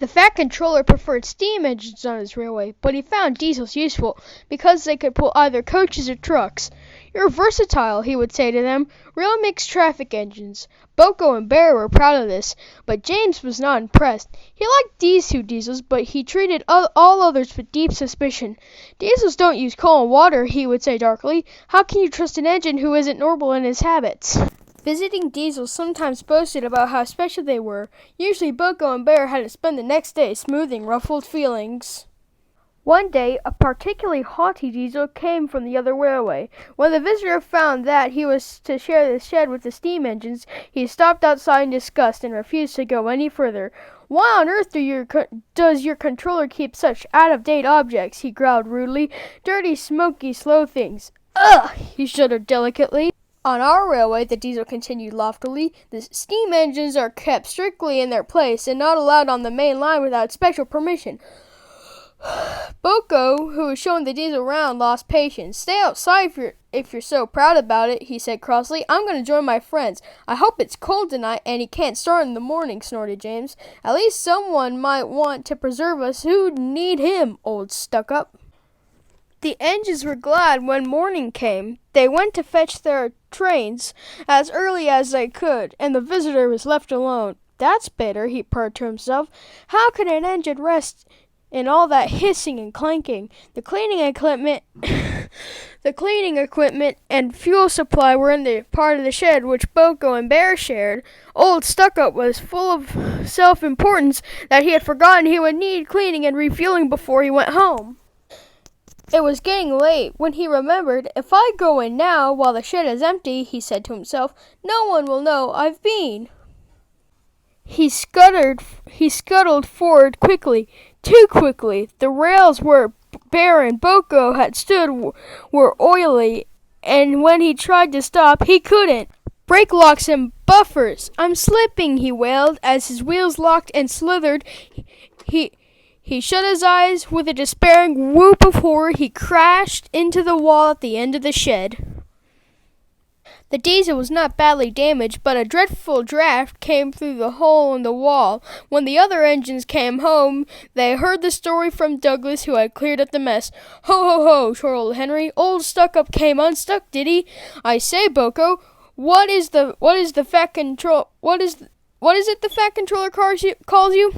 The Fat Controller preferred steam engines on his railway, but he found diesels useful because they could pull either coaches or trucks. "You're versatile," he would say to them. "Real mixed traffic engines." Boko and Bear were proud of this, but James was not impressed. He liked these two diesels, but he treated all others with deep suspicion. "Diesels don't use coal and water," he would say darkly. "How can you trust an engine who isn't normal in his habits?" Visiting diesels sometimes boasted about how special they were. Usually Boko and Bear had to spend the next day smoothing ruffled feelings. One day, a particularly haughty diesel came from the other railway. When the visitor found that he was to share the shed with the steam engines, he stopped outside in disgust and refused to go any further. "Why on earth does your controller keep such out-of-date objects?" he growled rudely. "Dirty, smoky, slow things." "Ugh!" he shuddered delicately. "On our railway," the diesel continued loftily, "the steam engines are kept strictly in their place and not allowed on the main line without special permission." Boko, who was showing the diesel round, lost patience. "Stay outside if you're so proud about it," he said crossly. "I'm going to join my friends." "I hope it's cold tonight and he can't start in the morning," snorted James. "At least someone might want to preserve us who'd need him, old stuck-up." The engines were glad when morning came. They went to fetch their trains as early as they could, and the visitor was left alone. "That's bitter," he purred to himself. "How could an engine rest in all that hissing and clanking?" The cleaning equipment and fuel supply were in the part of the shed which Boko and Bear shared. Old Stuck-up was full of self-importance that he had forgotten he would need cleaning and refueling before he went home. It was getting late when he remembered. "If I go in now while the shed is empty," he said to himself, "no one will know I've been." He scuttled forward quickly, too quickly. The rails where Bear and Boko had stood were oily, and when he tried to stop, he couldn't. "Brake locks and buffers! I'm slipping!" he wailed. As his wheels locked and slithered, he shut his eyes. With a despairing whoop of horror, he crashed into the wall at the end of the shed. The diesel was not badly damaged, but a dreadful draft came through the hole in the wall. When the other engines came home, they heard the story from Douglas, who had cleared up the mess. "Ho, ho, ho!" chortled Henry. "Old Stuck-up came unstuck, did he? I say, Boko, what is it the Fat Controller calls you?"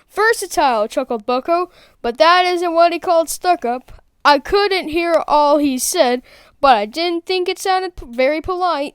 "Versatile," chuckled Boko, "but that isn't what he called Stuck-up. I couldn't hear all he said, but I didn't think it sounded very polite."